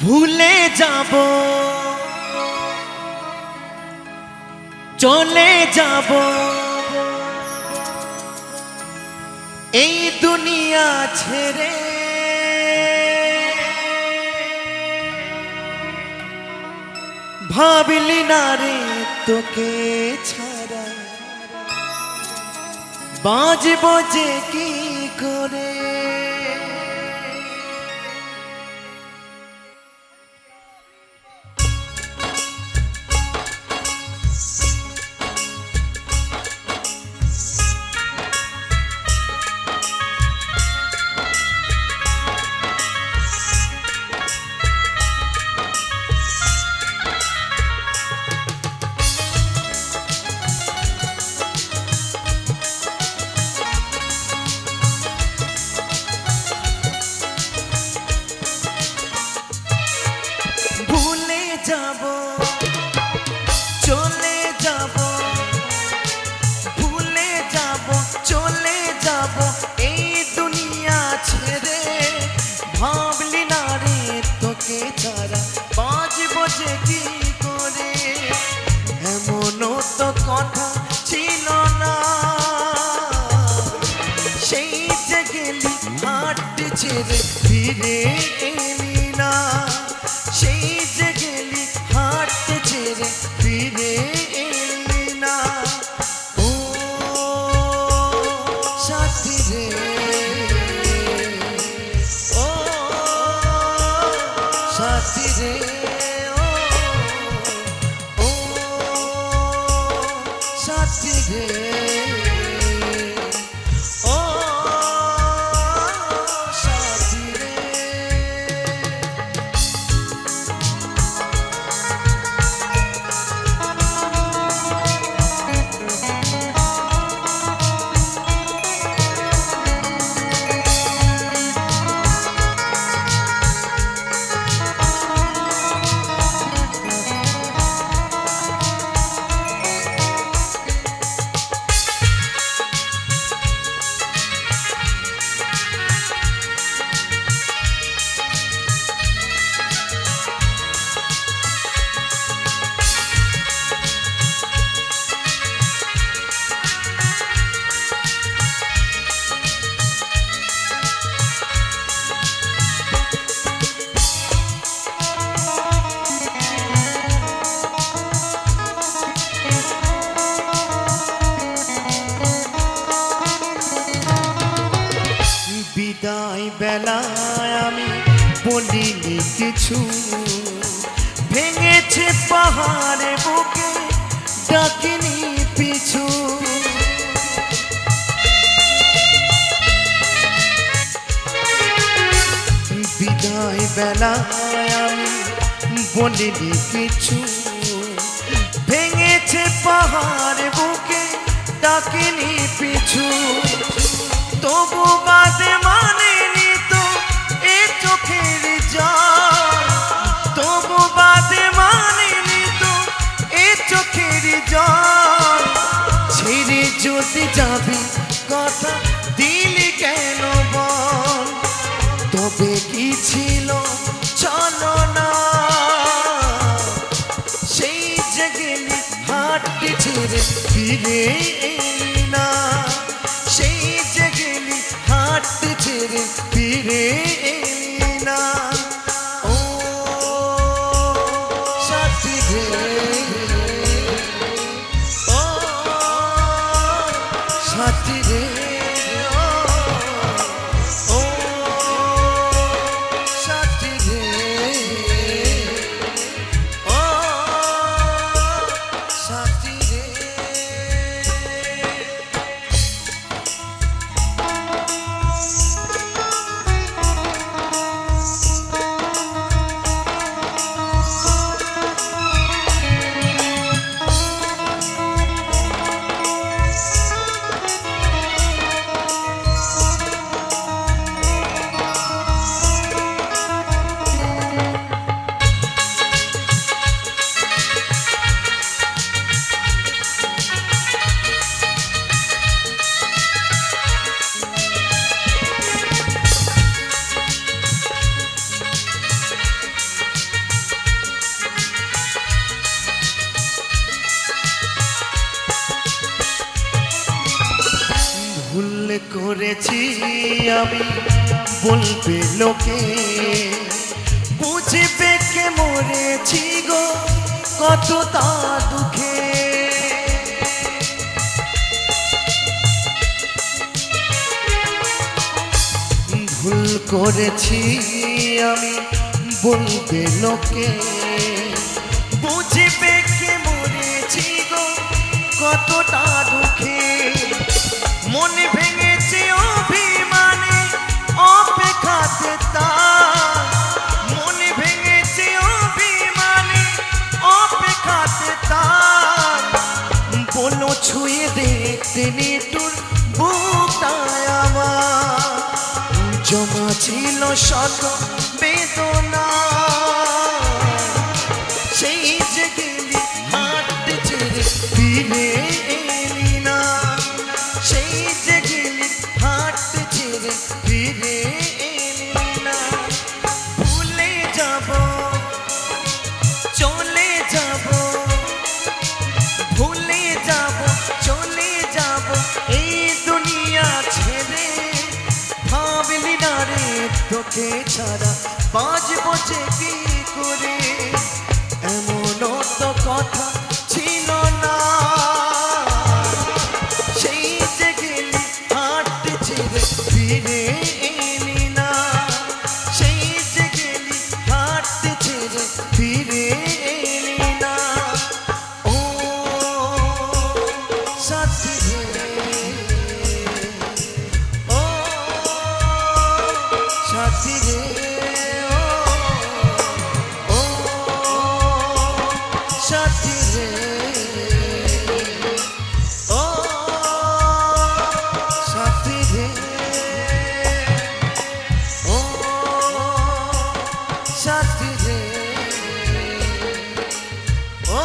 ভুলে যাব চলে যাব এই দুনিয়া ছেড়ে ভাবলি না রে তোকে ছাড়া বাঁচব যে কি করে যাব চলে যাব ভুলে যাব চলে যাব এই দুনিয়া ছেড়ে ভাবলি না রে তোকে ছাড়া বাঁচব যে কি করে এমনও তো কথা ছিল না সেই যে গেলি হাঁটতে ছেড়ে ফিরে এলি না সেই যে গেলি হাঁটতে ছেড়ে ফিরে এলি না ও সাথী রে ও সাথী রে ও সাথী রে বিদায় বেলায় আমি বলিনি কিছু ভেঙেছে পাহাড়ে বুকে ডাকিনি পিছু বিদায় বেলায় আমি বলিনি কিছু ভেঙেছে পাহাড়ে বুকে ডাকিনি পিছু তবু বাদে মানেনি তো এ চোখের জল তবু বাদে মানেনি তো এ চোখের জল ছেড়ে যদি যাবি কথা দিলি কেন বল তবে কি ছিল চলো না সেই যে গেলি হাঁটতে ছেড়ে ফিরে এলি না সেই যে গেলি হাঁটতে ছেড়ে ফিরে এলি না ও সাথী রে ও সাথী রে ও সাথী রে ও সাথী রে করেছি আমি বলবে লোকে বুঝবে কে মরেছি গো কতটা দুঃখে ভুল করেছি আমি বলবে লোকে বুঝবে কে মরেছি গো কতটা দুঃখে মনে ভেঙেছে অভিমানে অপেক্ষাতে তার মনে ভেঙেছে অভিমানে অপেক্ষাতে তার বলো ছুঁয়ে দেখতে নিটুর বুকটায় আমার জমা ছিল শত বেদনা সেই যে গেলি হাঁটতে ছেড়ে ফিরে এলি না সেই যে গেলি হাঁটতে ছেড়ে ফিরে এলি না ভুলে যাব চলে যাব ভুলে যাব চলে যাব এই দুনিয়া ছেড়ে ভাবলি না রে তোকে ছাড়া বাঁচবো যে কি করে এমনও তো কথা ছিল না সেই যে গেলি হাঁটতে ছেড়ে ফিরে এলি না সেই যে গেলি হাঁটতে ছেড়ে ফিরে এলি না ও সাথী রে ও সাথী রে ও সাথী রে ও সাথী রে ও সাথী রে ও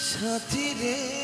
সাথী রে